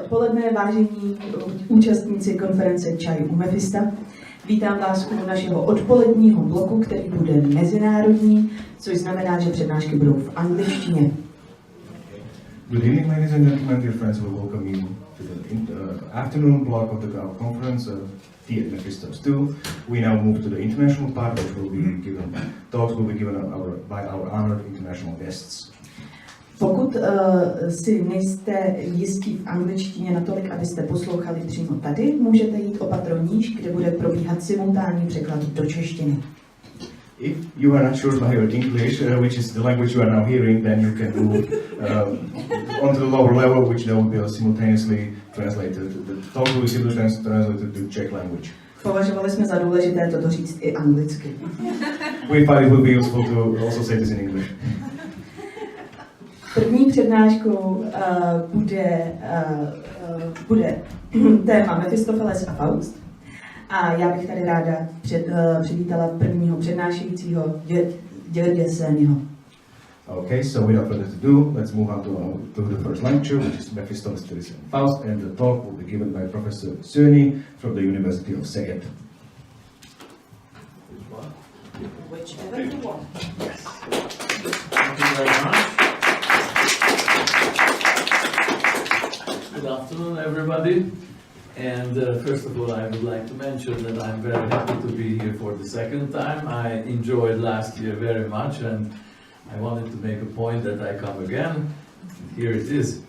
odpoledne, vážení účastníci konference Čaj u Mefista. Vítám vás u našeho odpoledního bloku, který bude mezinárodní, což znamená, že přednášky budou v angličtině. Good evening, ladies and gentlemen. Dear friends, we welcome you to the afternoon block of the conference, The Mephistos 2. We now move to the international part, which will be given, talks will be given by our honored international guests. Pokud si nejste jistí v angličtině natolik, abyste poslouchali přímo tady, můžete jít o patro níž, kde bude probíhat simultánní překlad do češtiny. If you are not sure by your English, which is the language you are now hearing, then you can move onto the lower level, which will be simultaneously translated. The talk will be simultaneously translated to Czech language. Považovali jsme za důležité toto říct i anglicky. We thought it would be useful to also say this in English. První přednáškou bude téma Mephistophilis a Faust. A já bych tady ráda přivítala prvního přednášejícího György Szönyiho. Okay, so without further ado, let's move on to the first lecture, which is Mephistophilis and Faust, and the talk will be given by Professor Szönyi from the University of Szeged. Whichever you want. Yes. Thank you very much. Good afternoon, everybody. And first of all, I would like to mention that I'm very happy to be here for the second time. I enjoyed last year very much, and I wanted to make a point that I come again. Here it is.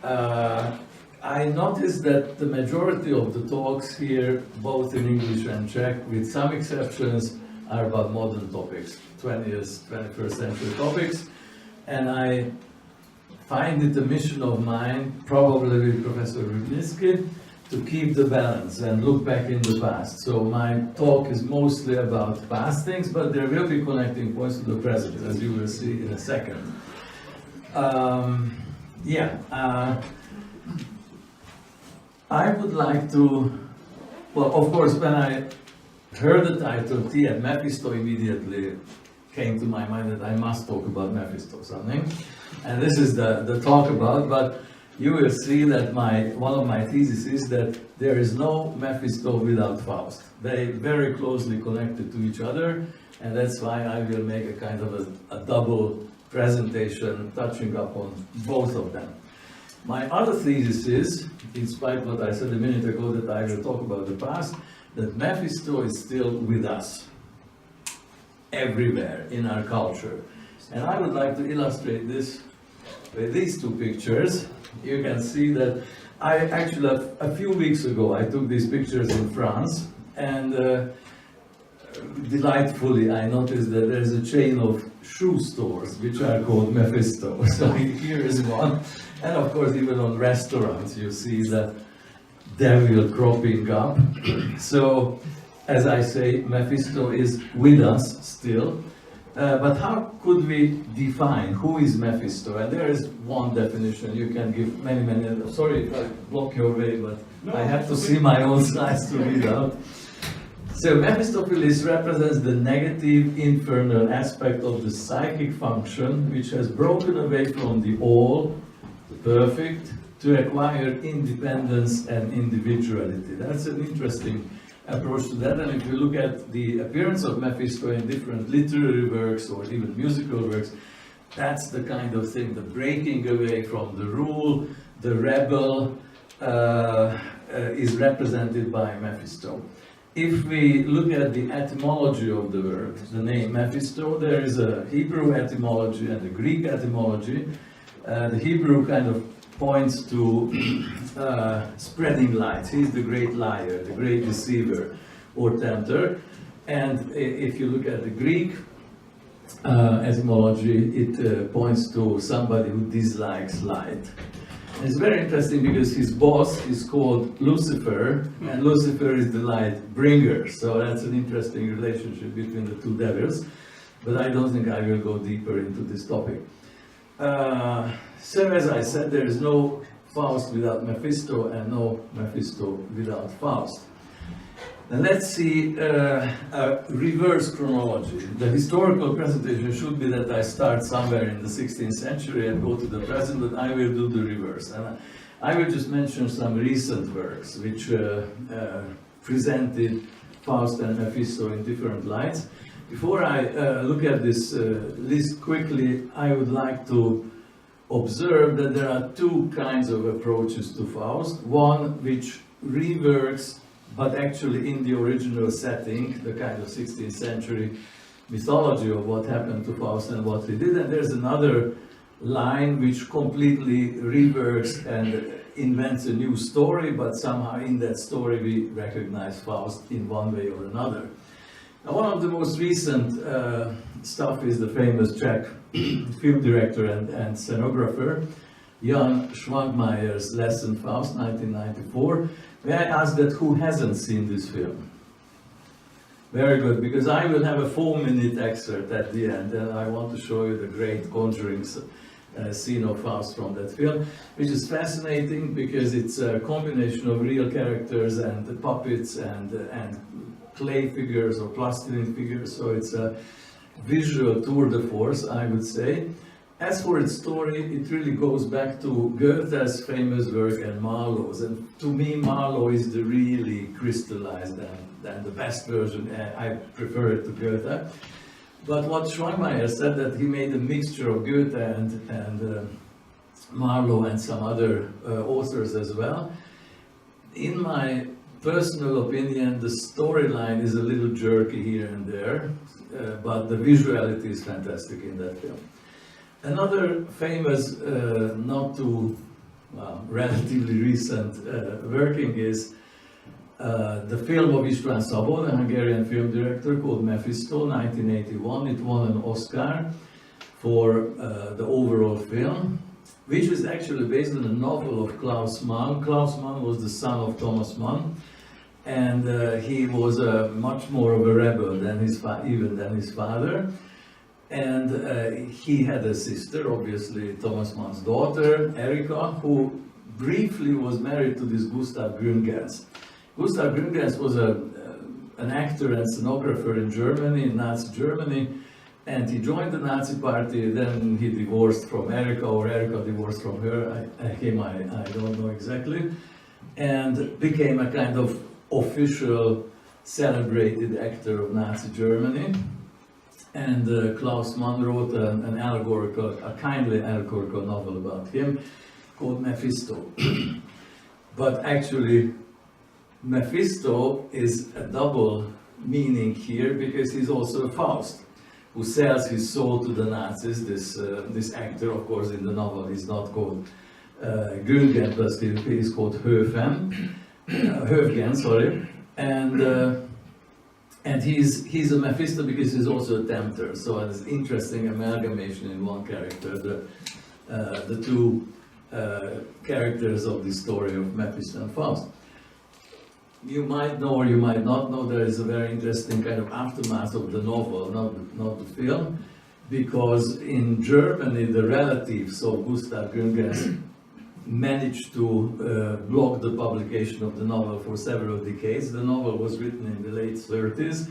I noticed that the majority of the talks here, both in English and Czech, with some exceptions, are about modern topics, 21st century topics. And I find it a mission of mine, probably with Professor Rudnitsky, to keep the balance and look back in the past. So my talk is mostly about past things, but there will be connecting points to the present, as you will see in a second. I would like to, well, of course, when I heard the title Tea at Mephisto, immediately came to my mind that I must talk about Mephisto something. And this is the talk about, but you will see that one of my theses is that there is no Mephisto without Faust. They very closely connected to each other, and that's why I will make a kind of a double presentation touching up on both of them. My other thesis is, in spite of what I said a minute ago, that I will talk about the past, that Mephisto is still with us, everywhere in our culture. And I would like to illustrate this with these two pictures. You can see that I actually, a few weeks ago, I took these pictures in France, and delightfully I noticed that there's a chain of shoe stores which are called Mephisto. So here is one, and of course even on restaurants you see the devil cropping up. So, as I say, Mephisto is with us still. But how could we define who is Mephisto? And there is one definition. You can give many. Sorry if I block your way, but no, I have to see my own slides to read out. So Mephistophilis represents the negative infernal aspect of the psychic function, which has broken away from the all, the perfect, to acquire independence and individuality. That's an interesting approach to that, and if you look at the appearance of Mephisto in different literary works or even musical works, that's the kind of thing, the breaking away from the rule, the rebel is represented by Mephisto. If we look at the etymology of the word, the name Mephisto, there is a Hebrew etymology and a Greek etymology. The Hebrew kind of points to spreading light. He's the great liar, the great deceiver or tempter. And if you look at the Greek etymology, it points to somebody who dislikes light. And it's very interesting because his boss is called Lucifer, and Lucifer is the light bringer. So that's an interesting relationship between the two devils. But I don't think I will go deeper into this topic. So as I said, there is no Faust without Mephisto and no Mephisto without Faust. And let's see a reverse chronology. The historical presentation should be that I start somewhere in the 16th century and go to the present, but I will do the reverse. And I will just mention some recent works which presented Faust and Mephisto in different lights. Before I look at this list quickly, I would like to observe that there are two kinds of approaches to Faust. One which reworks, but actually in the original setting, the kind of 16th century mythology of what happened to Faust and what he did. And there's another line which completely reworks and invents a new story, but somehow in that story we recognize Faust in one way or another. Now, one of the most recent stuff is the famous Czech film director and scenographer Jan Schwankmayer's Lesson Faust, 1994. May I ask that who hasn't seen this film? Very good, because I will have a 4-minute excerpt at the end, and I want to show you the great conjuring scene of Faust from that film, which is fascinating because it's a combination of real characters and the puppets and clay figures or plastilin figures, so it's a visual tour de force, I would say. As for its story, it really goes back to Goethe's famous work and Marlowe's, and to me Marlowe is the really crystallized and the best version. I prefer it to Goethe. But what Schwankmayer said, that he made a mixture of Goethe and Marlowe and some other authors as well. In my personal opinion, the storyline is a little jerky here and there, but the visuality is fantastic in that film. Another famous, not too relatively recent working is the film of István Szabó, the Hungarian film director, called Mephisto, 1981. It won an Oscar for the overall film, which is actually based on a novel of Klaus Mann. Klaus Mann was the son of Thomas Mann, and he was much more of a rebel than even than his father. And he had a sister, obviously Thomas Mann's daughter, Erika, who briefly was married to this Gustav Gründgens. Gustav Gründgens was an actor and scenographer in Germany, in Nazi Germany, and he joined the Nazi party. Then he divorced from Erika, or Erika divorced from her, I don't know exactly, and became a kind of official, celebrated actor of Nazi Germany. And Klaus Mann wrote a kindly allegorical novel about him called Mephisto. But actually, Mephisto is a double meaning here, because he's also a Faust who sells his soul to the Nazis. This actor, of course, in the novel is not called Gründgens, but he's called Höfgen, sorry. And he's a Mephisto because he's also a tempter. So it's an interesting amalgamation in one character, the two characters of the story of Mephisto and Faust. You might know or you might not know, there is a very interesting kind of aftermath of the novel, not the film, because in Germany the relatives of Gustav Gründgens managed to block the publication of the novel for several decades. The novel was written in the late 30s,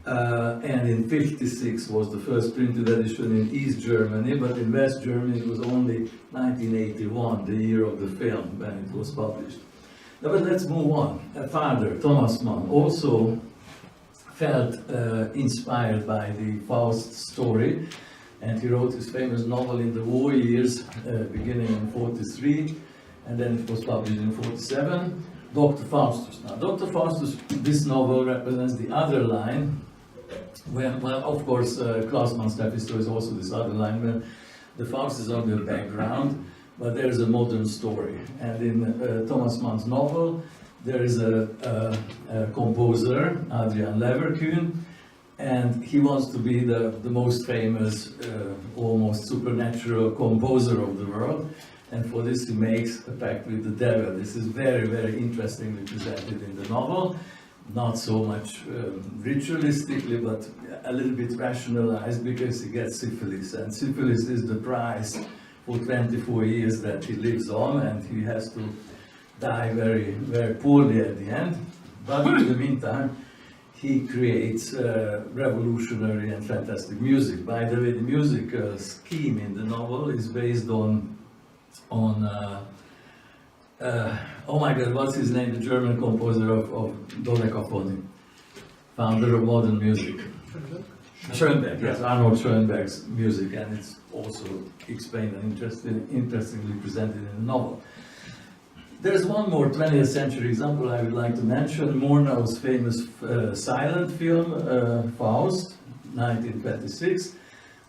and in 56 was the first printed edition in East Germany, but in West Germany it was only 1981, the year of the film, when it was published. Now, but let's move on. A father, Thomas Mann, also felt inspired by the Faust story, and he wrote his famous novel in the war years, beginning in 43, and then it was published in 47, Doctor Faustus. Now, Doctor Faustus, this novel represents the other line, when, well, of course, Klaus Mann's Mephisto is also this other line, where the Faust is on the background, but there is a modern story. And in Thomas Mann's novel, there is a composer, Adrian Leverkühn, and he wants to be the most famous, almost supernatural composer of the world. And for this he makes a pact with the devil. This is very, very interestingly presented in the novel. Not so much ritualistically, but a little bit rationalized, because he gets syphilis. And syphilis is the price for 24 years that he lives on, and he has to die very, very poorly at the end. But in the meantime, he creates revolutionary and fantastic music. By the way, the music scheme in the novel is based on oh my God, what's his name? The German composer of Dodecaphony, founder of modern music. Schoenberg, yes, Arnold Schoenberg's music, and it's also explained and interestingly presented in the novel. There's one more 20th century example I would like to mention, Murnau's famous silent film, Faust, 1926,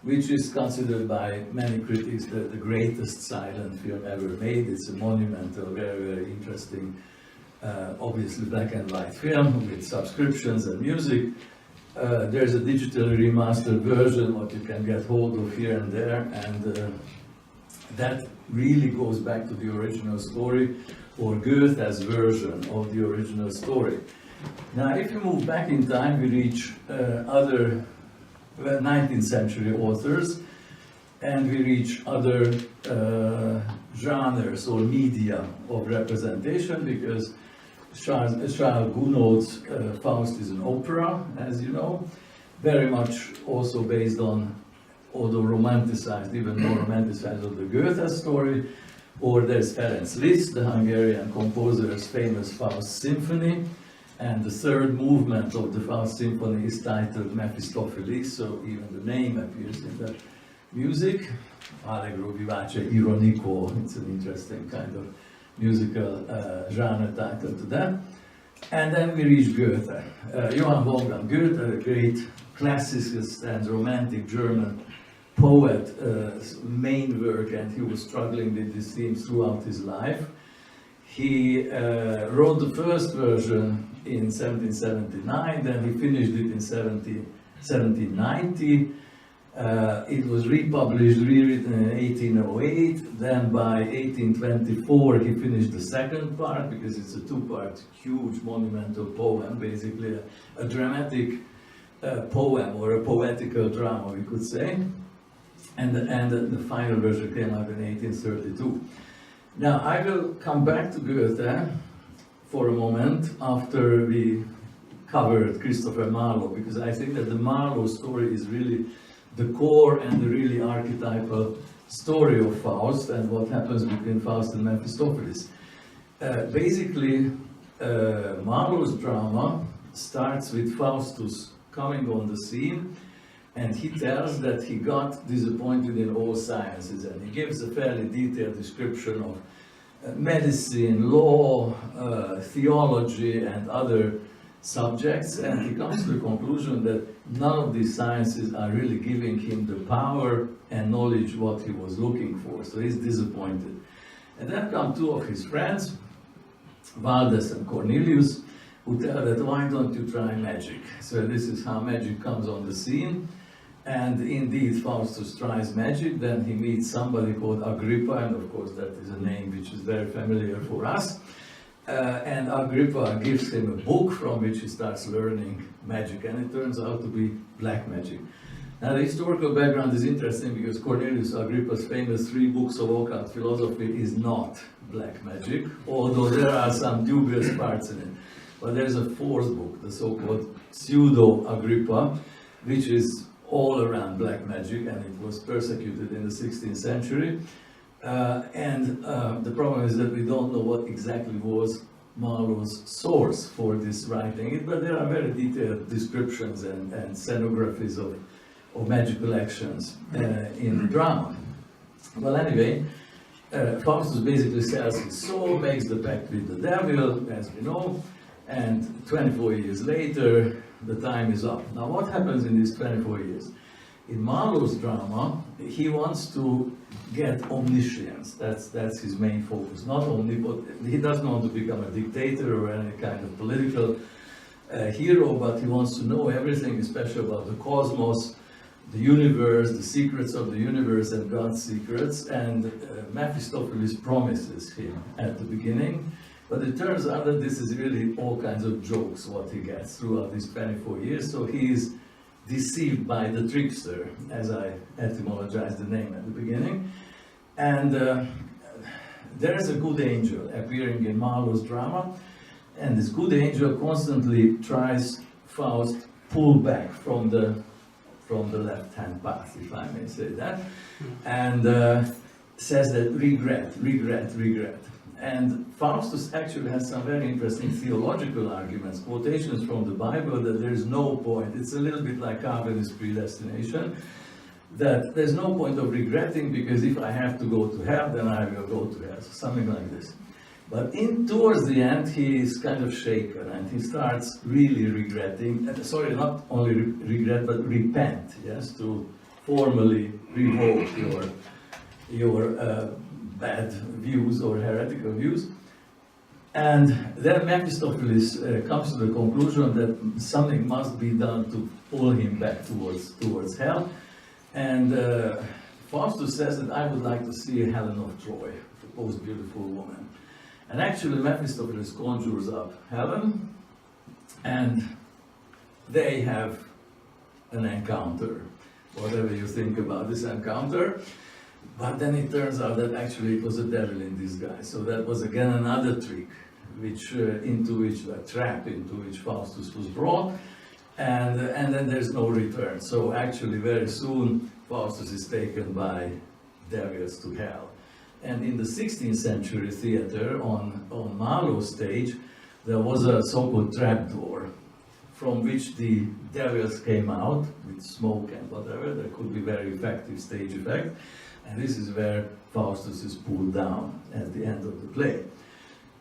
which is considered by many critics the greatest silent film ever made. It's a monumental, very, very interesting, obviously black and white film with subscriptions and music. There's a digitally remastered version what you can get hold of here and there, and that really goes back to the original story, or Goethe's version of the original story. Now, if you move back in time, we reach other 19th century authors, and we reach other genres or media of representation, because Charles Gounod's Faust is an opera, as you know, very much also based on, although romanticized, even more romanticized, of the Goethe story. Or there's Ferenc Liszt, the Hungarian composer's famous Faust symphony, and the third movement of the Faust symphony is titled Mephistophilis, so even the name appears in the music. Allegro vivace ironico, it's an interesting kind of musical genre title to that. And then we reach Goethe. Johann Wolfgang Goethe, a great classicist and romantic German poet, main work, and he was struggling with these themes throughout his life. He wrote the first version in 1779, then he finished it in 1790. It was republished, rewritten in 1808, then by 1824 he finished the second part, because it's a two-part, huge, monumental poem, basically a dramatic poem, or a poetical drama, we could say. And the final version came out in 1832. Now, I will come back to Goethe for a moment after we covered Christopher Marlowe, because I think that the Marlowe story is really the core and the really archetypal story of Faust and what happens between Faust and Mephistopheles. Basically, Marlowe's drama starts with Faustus coming on the scene, and he tells that he got disappointed in all sciences, and he gives a fairly detailed description of medicine, law, theology, and other subjects, and he comes to the conclusion that none of these sciences are really giving him the power and knowledge what he was looking for, so he's disappointed. And then come two of his friends, Valdes and Cornelius, who tell that, why don't you try magic? So this is how magic comes on the scene. And indeed, Faustus tries magic, then he meets somebody called Agrippa, and of course that is a name which is very familiar for us. And Agrippa gives him a book from which he starts learning magic, and it turns out to be black magic. Now, the historical background is interesting because Cornelius Agrippa's famous 3 books of occult philosophy is not black magic, although there are some dubious parts in it. But there's a 4th book, the so-called Pseudo-Agrippa, which is all around black magic, and it was persecuted in the 16th century. The problem is that we don't know what exactly was Marlowe's source for this writing, but there are very detailed descriptions and scenographies of magical actions in the drama. Well, anyway, Faustus basically sells his soul, makes the pact with the devil, as we know, and 24 years later, the time is up. Now, what happens in these 24 years? In Marlowe's drama, he wants to get omniscience. That's his main focus. Not only, but he doesn't want to become a dictator or any kind of political hero, but he wants to know everything, especially about the cosmos, the universe, the secrets of the universe, and God's secrets. And Mephistopheles promises him at the beginning. But it turns out that this is really all kinds of jokes, what he gets throughout these 24 years. So he is deceived by the trickster, as I etymologized the name at the beginning. And there is a good angel appearing in Marlowe's drama, and this good angel constantly tries Faust pull back from the left-hand path, if I may say that, and says that regret. And Faustus actually has some very interesting theological arguments, quotations from the Bible that there is no point. It's a little bit like Calvinist predestination, that there's no point of regretting because if I have to go to hell, then I will go to hell, so something like this. But towards the end, he is kind of shaken and he starts really regretting, sorry, not only regret, but repent, yes, to formally revoke your bad views or heretical views. And then Mephistophilis comes to the conclusion that something must be done to pull him back towards hell. And Faustus says that I would like to see Helen of Troy, the most beautiful woman. And actually Mephistophilis conjures up Helen, and they have an encounter, whatever you think about this encounter. But then it turns out that actually it was a devil in disguise. So that was again another trick, a trap into which Faustus was brought. And then there's no return. So actually very soon Faustus is taken by devils to hell. And in the 16th century theater, on Marlowe's stage, there was a so-called trapdoor from which the devils came out with smoke and whatever. There could be very effective stage effect. And this is where Faustus is pulled down at the end of the play.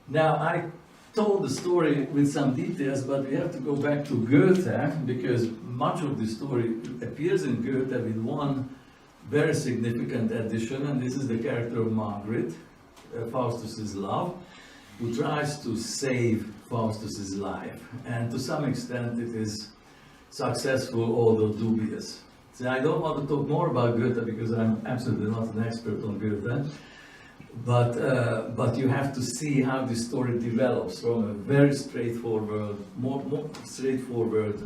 Now, I told the story with some details, but we have to go back to Goethe, because much of the story appears in Goethe with one very significant addition, and this is the character of Margaret, Faustus's love, who tries to save Faustus's life. And to some extent it is successful, although dubious. So I don't want to talk more about Goethe because I'm absolutely not an expert on Goethe, but you have to see how this story develops from a very straightforward, more straightforward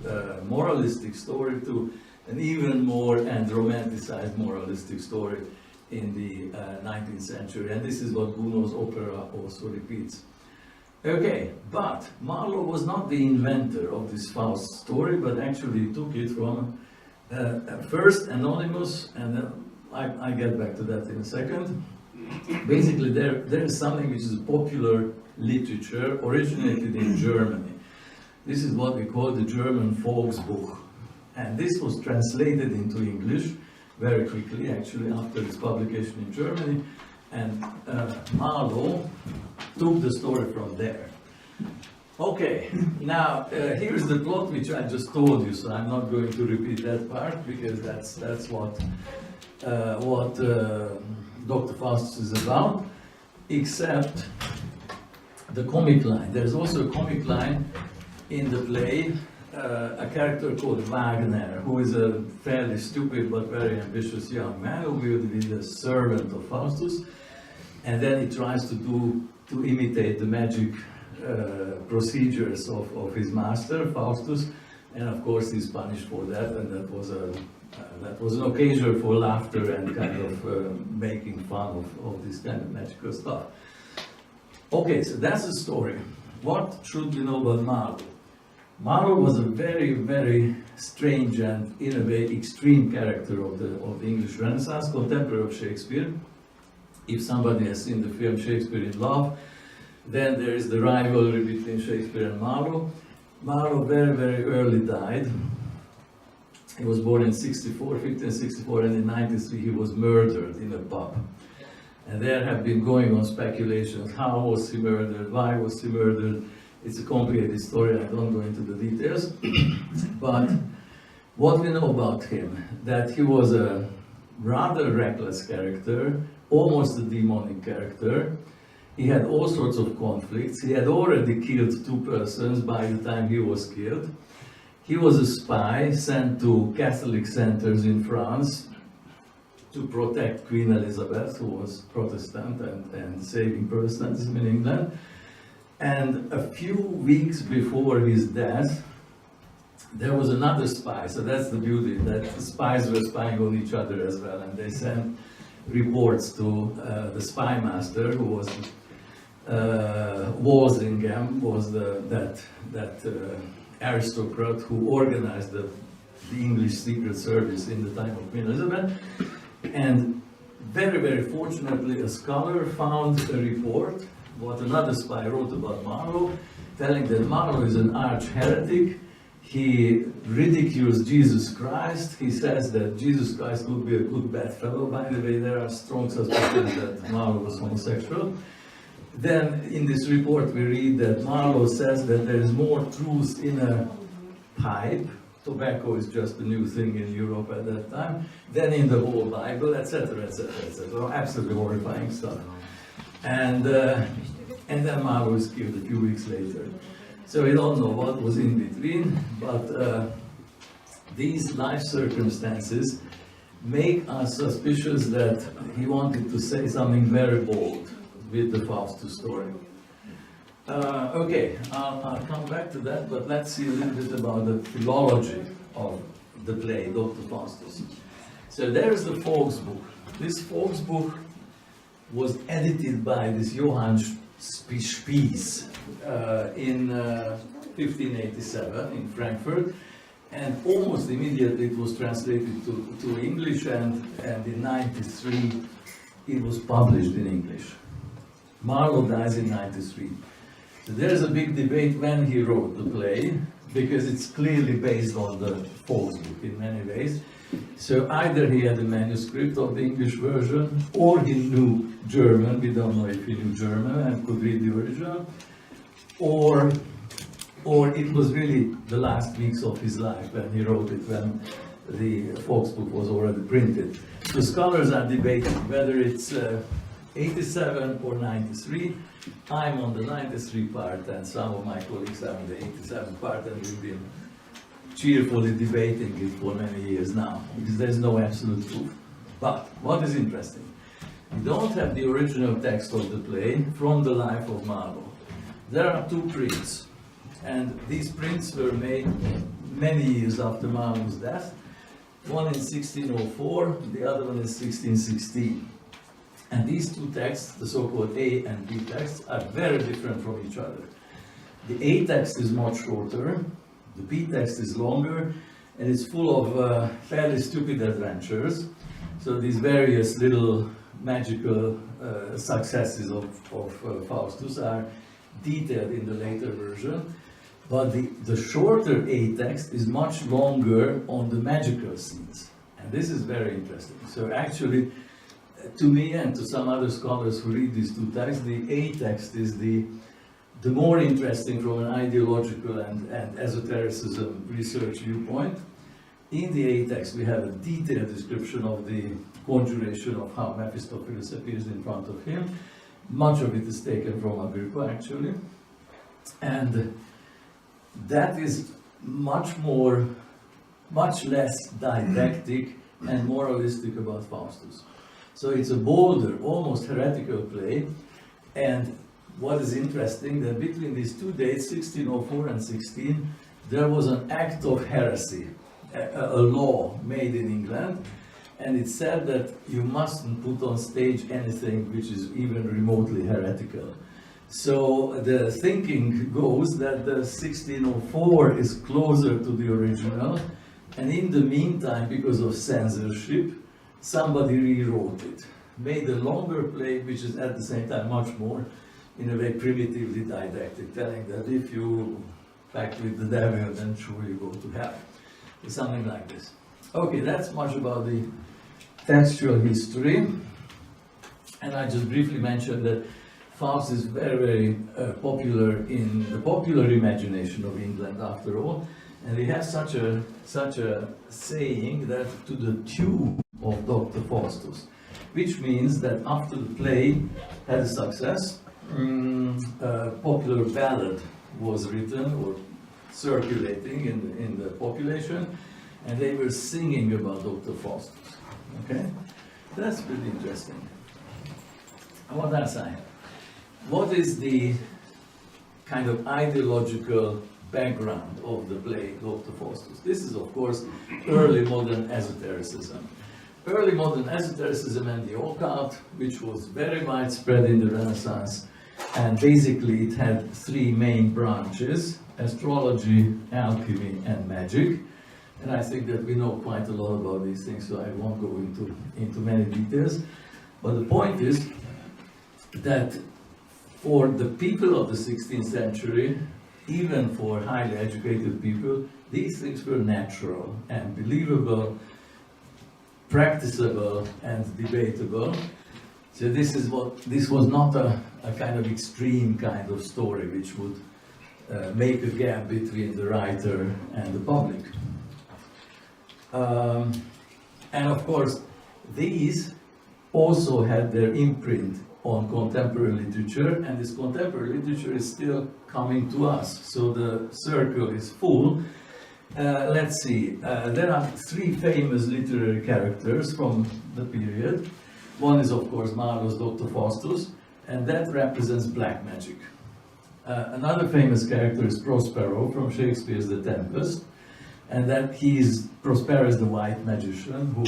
moralistic story to an even more and romanticized moralistic story in the 19th century. And this is what Gounod's opera also repeats. Okay, but Marlowe was not the inventor of this Faust story, but actually took it from first anonymous, and then I get back to that in a second. Basically, there is something which is popular literature originated in Germany. This is what we call the German Volksbuch. And this was translated into English very quickly, actually, after its publication in Germany. And Marlowe took the story from there. Okay, now here's the plot which I just told you, so I'm not going to repeat that part because that's what Doctor Faustus is about, except the comic line. There's also a comic line in the play, a character called Wagner, who is a fairly stupid but very ambitious young man who will be the servant of Faustus, and then he tries to imitate the magic procedures of his master, Faustus, and of course he's punished for that, and that was an occasion for laughter and kind of making fun of this kind of magical stuff. Okay, so that's the story. What should we know about Marlowe? Marlowe was a very, very strange and, in a way, extreme character of the English Renaissance, contemporary of Shakespeare. If somebody has seen the film Shakespeare in Love, then there is the rivalry between Shakespeare and Marlowe. Marlowe very, very early died. He was born in 1564, and in 93 he was murdered in a pub. And there have been going on speculations, how was he murdered, why was he murdered. It's a complicated story, I don't go into the details. But what we know about him, that he was a rather reckless character, almost a demonic character. He had all sorts of conflicts. He had already killed 2 persons by the time he was killed. He was a spy sent to Catholic centers in France to protect Queen Elizabeth, who was Protestant and saving Protestantism in England. And a few weeks before his death, there was another spy. So that's the beauty, that the spies were spying on each other as well, and they sent reports to the spy master, who was Walsingham, was that aristocrat who organized the English Secret Service in the time of Queen Elizabeth. And very, very fortunately, a scholar found a report what another spy wrote about Marlowe, telling that Marlowe is an arch heretic. He ridicules Jesus Christ. He says that Jesus Christ would be a good bedfellow. By the way, there are strong suspicions that Marlowe was homosexual. Then in this report we read that Marlowe says that there is more truth in a pipe, tobacco is just a new thing in Europe at that time, than in the whole Bible, etc., etc., etc. Absolutely horrifying stuff. And then Marlowe was killed a few weeks later. So we don't know what was in between, but these life circumstances make us suspicious that he wanted to say something very bold with the Faustus story. Okay, I'll come back to that, but let's see a little bit about the philology of the play, Doctor Faustus. So there's the Faust book. This Faust book was edited by this Johann Spies in 1587 in Frankfurt, and almost immediately it was translated to English, and in 93 it was published in English. Marlowe dies in 93. So there's a big debate when he wrote the play, because it's clearly based on the Faust book in many ways. So either he had a manuscript of the English version, or he knew German. We don't know if he knew German and could read the original, or it was really the last weeks of his life when he wrote it, when the Faust book was already printed. So scholars are debating whether it's 87 or 93. I'm on the 93 part, and some of my colleagues are on the 87 part, and we've been cheerfully debating it for many years now, because there's no absolute proof. But what is interesting, we don't have the original text of the play from the life of Marlowe. There are two prints, and these prints were made many years after Marlowe's death. One in 1604, the other one in 1616. And these two texts, the so-called A and B texts, are very different from each other. The A text is much shorter, the B text is longer, and it's full of fairly stupid adventures. So these various little magical successes of Faustus are detailed in the later version. But the shorter A text is much longer on the magical scenes. And this is very interesting. So actually, to me and to some other scholars who read these two texts, the A text is the more interesting from an ideological and esotericism research viewpoint. In the A text we have a detailed description of the conjuration of how Mephistophilis appears in front of him. Much of it is taken from Agrippa, actually. And that is much less didactic and moralistic about Faustus. So it's a bolder, almost heretical play, and what is interesting, that between these two dates, 1604 and 16, there was an act of heresy, a law made in England, and it said that you mustn't put on stage anything which is even remotely heretical. So the thinking goes that the 1604 is closer to the original, and in the meantime, because of censorship, somebody rewrote it, made a longer play, which is at the same time much more, in a way, primitively didactic, telling that if you pact with the devil, then sure you go to hell. Something like this. Okay, that's much about the textual history. And I just briefly mentioned that Faust is very, very popular in the popular imagination of England, after all. And we have such a saying that to the tune of Doctor Faustus, which means that after the play had a success, a popular ballad was written or circulating in the population, and they were singing about Doctor Faustus. Okay, that's pretty interesting. What else I have? What is the kind of ideological background of the play Doctor Faustus? This is, of course, early modern esotericism. Early modern esotericism and the occult, which was very widespread in the Renaissance, and basically it had three main branches: astrology, alchemy, and magic. And I think that we know quite a lot about these things, so I won't go into many details. But the point is that for the people of the 16th century, even for highly educated people, these things were natural and believable, practicable and debatable. So this was not a kind of extreme kind of story which would make a gap between the writer and the public. And of course, these also had their imprint on contemporary literature, and this contemporary literature is still coming to us. So the circle is full. Let's see, there are three famous literary characters from the period. One is, of course, Marlowe's Doctor Faustus, and that represents black magic. Another famous character is Prospero from Shakespeare's The Tempest, and that Prospero is the white magician who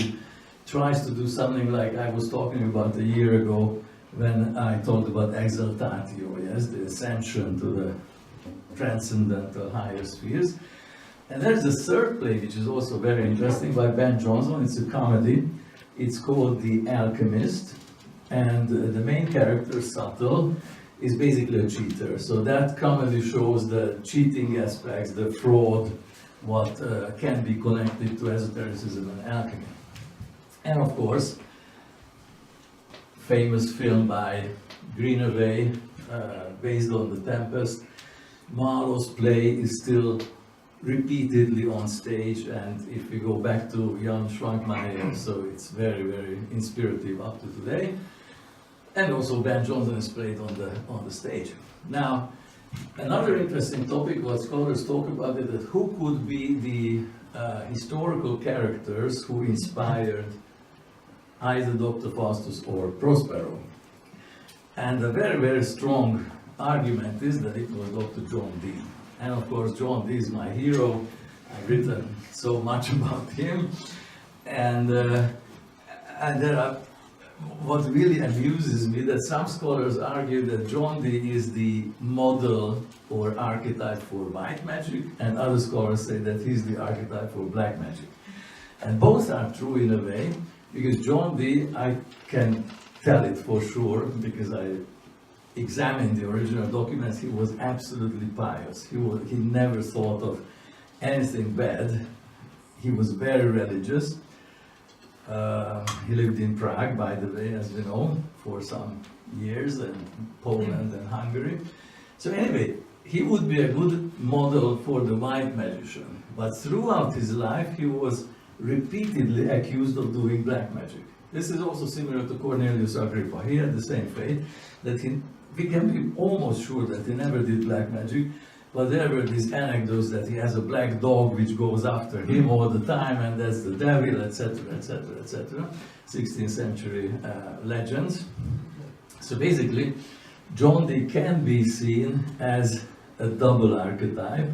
tries to do something like I was talking about a year ago when I talked about exaltatio, yes, the ascension to the transcendental higher spheres. And there's a third play which is also very interesting by Ben Jonson. It's a comedy. It's called The Alchemist, and the main character, Subtle, is basically a cheater. So that comedy shows the cheating aspects, the fraud, what can be connected to esotericism and alchemy. And of course, famous film by Greenaway, based on The Tempest. Marlowe's play is still repeatedly on stage, and if we go back to Jan Schwankmeyer, so it's very, very inspirative up to today. And also Ben Jonson is played on the stage. Now, another interesting topic what scholars talk about is that who could be the historical characters who inspired either Dr. Faustus or Prospero. And a very, very strong argument is that it was Dr. John Dee. And of course, John Dee is my hero. I've written so much about him. And there are, what really amuses me, that some scholars argue that John Dee is the model or archetype for white magic, and other scholars say that he's the archetype for black magic. And both are true in a way, because John Dee, I can tell it for sure, because I examined the original documents, he was absolutely pious. He never thought of anything bad. He was very religious. He lived in Prague, by the way, as we know, for some years, and Poland and Hungary. So anyway, he would be a good model for the white magician. But throughout his life, he was repeatedly accused of doing black magic. This is also similar to Cornelius Agrippa. He had the same fate, that we can be almost sure that he never did black magic, but there were these anecdotes that he has a black dog which goes after him all the time, and that's the devil, etc., etc., etc. 16th century legends. So basically, John Dee can be seen as a double archetype,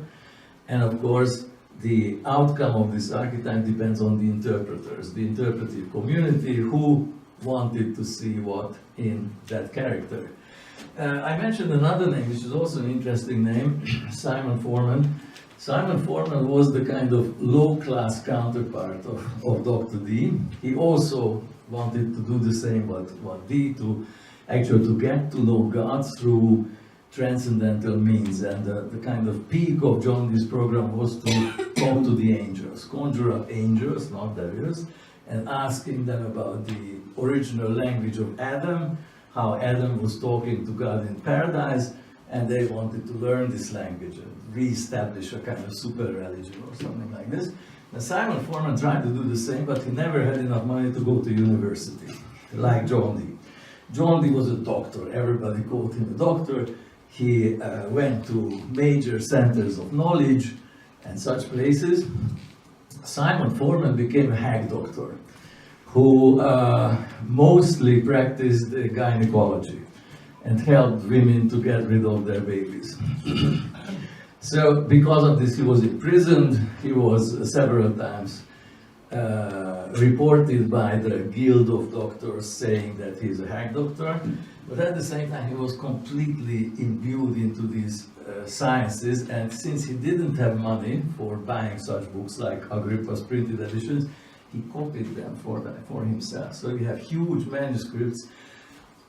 and of course, the outcome of this archetype depends on the interpreters, the interpretive community who wanted to see what in that character. I mentioned another name, which is also an interesting name, Simon Foreman. Simon Foreman was the kind of low-class counterpart of Dr. Dee. He also wanted to do the same what Dee, to get to know God through transcendental means, and the kind of peak of John Dee's program was to talk to the angels, conjure up angels, not devils, and asking them about the original language of Adam, how Adam was talking to God in paradise, and they wanted to learn this language and re-establish a kind of super religion or something like this. And Simon Foreman tried to do the same, but he never had enough money to go to university, like John Dee. John Dee was a doctor, everybody called him a doctor. He went to major centers of knowledge and such places. Simon Foreman became a hack doctor who mostly practiced gynecology and helped women to get rid of their babies. So because of this, he was imprisoned. He was several times reported by the Guild of Doctors saying that he's a hack doctor. But at the same time, he was completely imbued into these sciences, and since he didn't have money for buying such books like Agrippa's printed editions, he copied them for himself. So we have huge manuscripts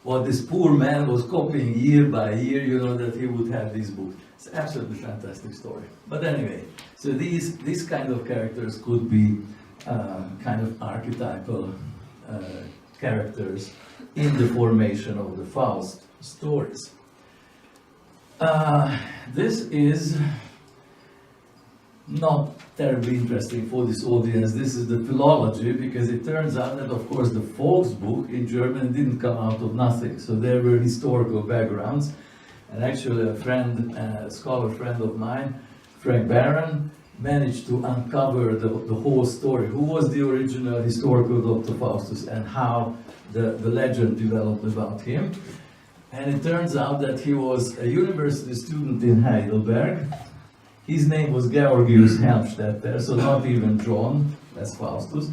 what this poor man was copying year by year, you know, that he would have these books. It's an absolutely fantastic story. But anyway, so these kind of characters could be kind of archetypal characters in the formation of the Faust stories. This is not terribly interesting for this audience. This is the philology, because it turns out that, of course, the Volksbuch in German didn't come out of nothing. So there were historical backgrounds. And actually a friend, a scholar friend of mine, Frank Barron, managed to uncover the whole story. Who was the original historical Doctor Faustus and how the legend developed about him. And it turns out that he was a university student in Heidelberg. His name was Georgius Helmstetter, so not even John as Faustus,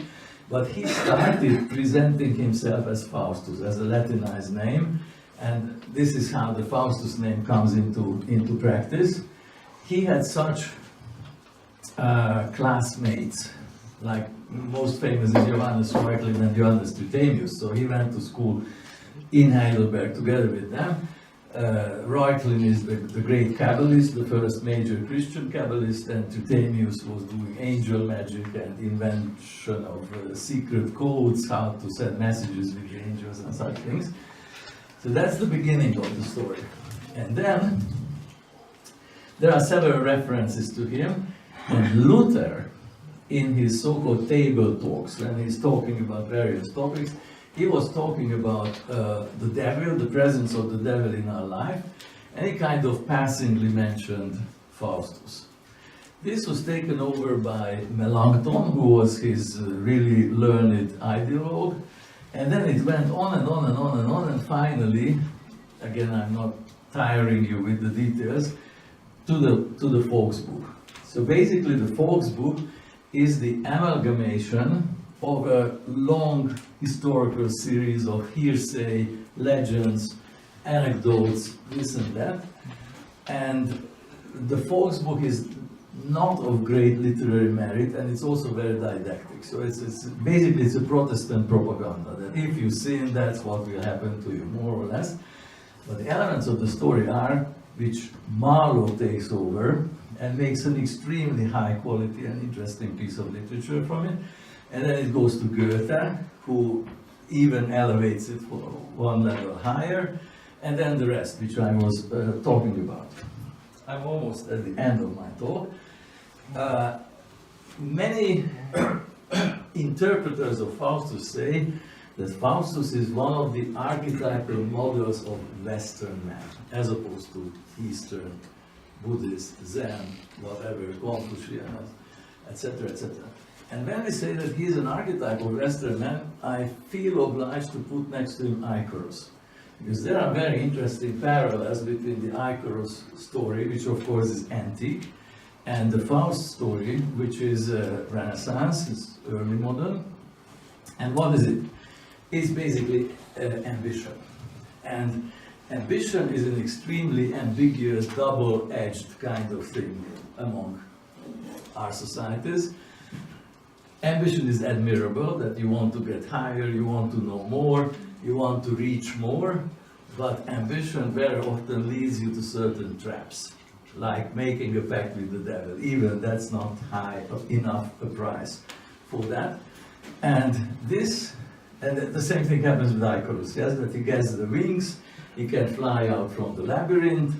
but he started presenting himself as Faustus, as a Latinized name, and this is how the Faustus name comes into practice. He had such classmates, like most famous is Johannes Reuchlin and Johannes Tritemius, so he went to school in Heidelberg together with them. Reuchlin is the great Kabbalist, the first major Christian Kabbalist, and Tritemius was doing angel magic and invention of secret codes, how to send messages with the angels and such things. So that's the beginning of the story. And then there are several references to him, and Luther, in his so-called table talks, when he's talking about various topics, he was talking about the devil, the presence of the devil in our life, and he kind of passingly mentioned Faustus. This was taken over by Melanchthon, who was his really learned ideologue, and then it went on and on and on and on, and finally, again, I'm not tiring you with the details, to the Volksbuch. So basically the Volksbuch is the amalgamation of a long historical series of hearsay, legends, anecdotes, this and that. And the Volksbuch is not of great literary merit, and it's also very didactic. So it's basically a Protestant propaganda, that if you sin, that's what will happen to you, more or less. But the elements of the story are, which Marlowe takes over and makes an extremely high quality and interesting piece of literature from it. And then it goes to Goethe, who even elevates it for one level higher, and then the rest, which I was talking about. I'm almost at the end of my talk. Many interpreters of Faustus say that Faustus is one of the archetypal models of Western man, as opposed to Eastern, Buddhist, Zen, whatever, Confucian, etc., etc. And when we say that he's an archetype of Western man, I feel obliged to put next to him Icarus. Because there are very interesting parallels between the Icarus story, which of course is antique, and the Faust story, which is Renaissance, it's early modern. And what is it? It's basically ambition. And ambition is an extremely ambiguous, double-edged kind of thing among our societies. Ambition is admirable, that you want to get higher, you want to know more, you want to reach more, but ambition very often leads you to certain traps, like making a pact with the devil. Even that's not high enough a price for that. And the same thing happens with Icarus, yes, that he gets the wings, he can fly out from the labyrinth,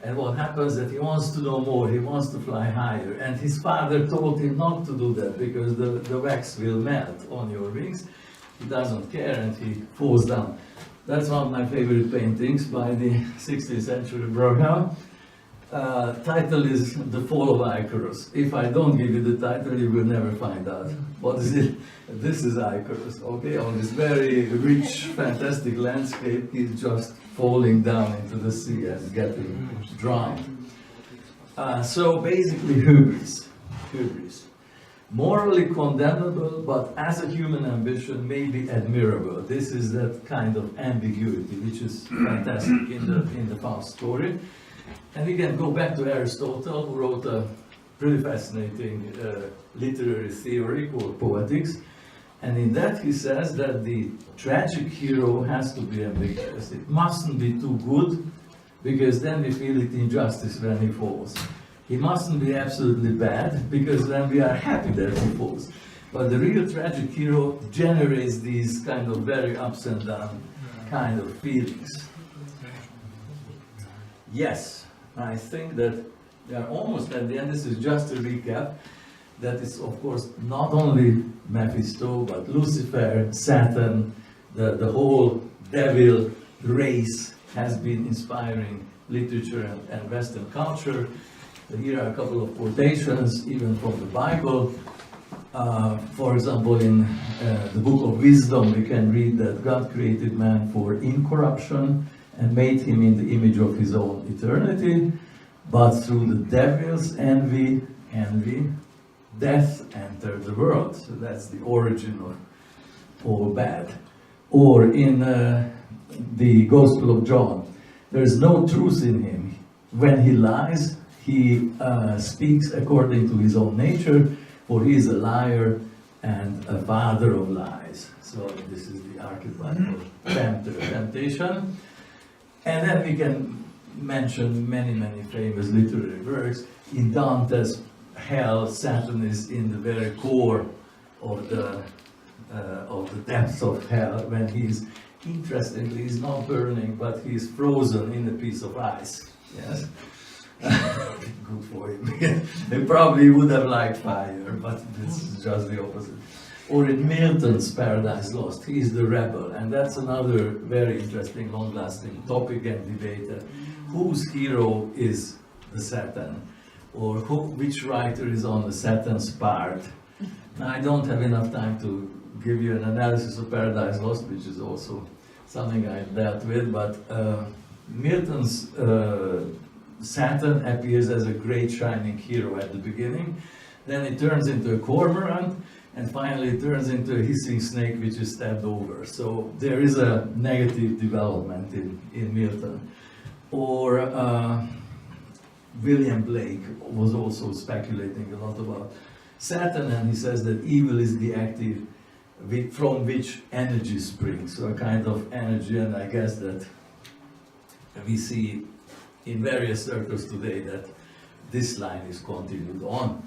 and what happens that he wants to know more, he wants to fly higher, and his father told him not to do that because the wax will melt on your wings. He doesn't care and he falls down. That's one of my favorite paintings by the 16th century Brougham. Title is The Fall of Icarus. If I don't give you the title, you will never find out. What is it? This is Icarus, okay? On this very rich, fantastic landscape, he's just falling down into the sea and getting drowned. So basically hubris. Morally condemnable, but as a human ambition, maybe admirable. This is that kind of ambiguity, which is fantastic in the Faust story. And we can go back to Aristotle, who wrote a pretty fascinating literary theory called Poetics. And in that he says that the tragic hero has to be ambiguous. It mustn't be too good, because then we feel it injustice when he falls. He mustn't be absolutely bad, because then we are happy that he falls. But the real tragic hero generates these kind of very ups and down kind of feelings. Yes, I think that we are almost at the end. This is just a recap. That is, of course, not only Mephisto, but Lucifer, Satan, the whole devil race has been inspiring literature and Western culture. So here are a couple of quotations, even from the Bible. For example, in the book of Wisdom, we can read that God created man for incorruption and made him in the image of his own eternity, but through the devil's envy, death entered the world. So that's the origin of all bad. Or in the Gospel of John, there is no truth in him. When he lies, he speaks according to his own nature, for he is a liar and a father of lies. So this is the archetypal temptation. And then we can mention many, many famous literary works. In Dante's Hell, Satan is in the very core of the depths of hell, when he's, interestingly, he's not burning, but he's frozen in a piece of ice. Yes? Good for him. He probably would have liked fire, but this is just the opposite. Or in Milton's Paradise Lost, he is the rebel, and that's another very interesting, long-lasting topic and debate. Whose hero is the Satan? Or which writer is on the Satan's part? Now, I don't have enough time to give you an analysis of Paradise Lost, which is also something I dealt with, but Milton's Satan appears as a great shining hero at the beginning, then it turns into a cormorant, and finally it turns into a hissing snake which is stabbed over. So there is a negative development in Milton. Or William Blake was also speculating a lot about Satan, and he says that evil is the active from which energy springs, so a kind of energy, and I guess that we see in various circles today that this line is continued on.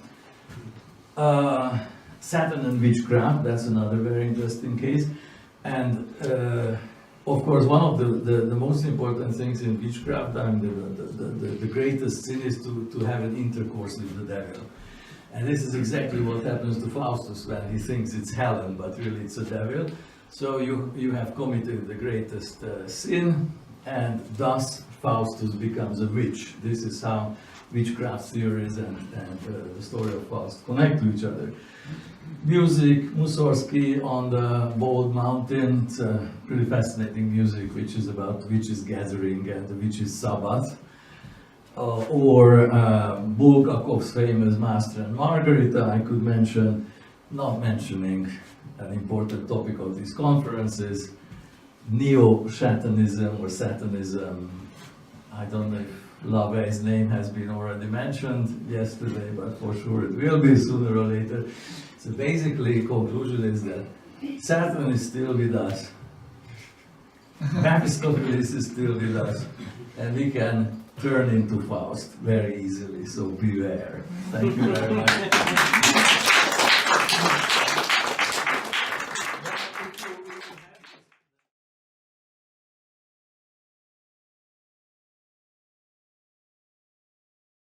Satan and witchcraft, that's another very interesting case. And of course, one of the most important things in witchcraft, the greatest sin is to have an intercourse with the devil. And this is exactly what happens to Faustus when he thinks it's Helen, but really it's a devil. So you have committed the greatest sin, and thus Faustus becomes a witch. This is how witchcraft theories and the story of Faust connect to each other. Music, Mussorgsky on the Bald Mountain, it's really fascinating music, which is about witches gathering and the witches' Sabbath. Or Bulgakov's famous Master and Margarita, I could mention, not mentioning an important topic of these conferences, Neo-Satanism or Satanism. I don't know if Lave's name has been already mentioned yesterday, but for sure it will be sooner or later. So basically, the conclusion is that Satan is still with us, Mephistophilis is still with us, and we can turn into Faust very easily, so beware. Thank you very much.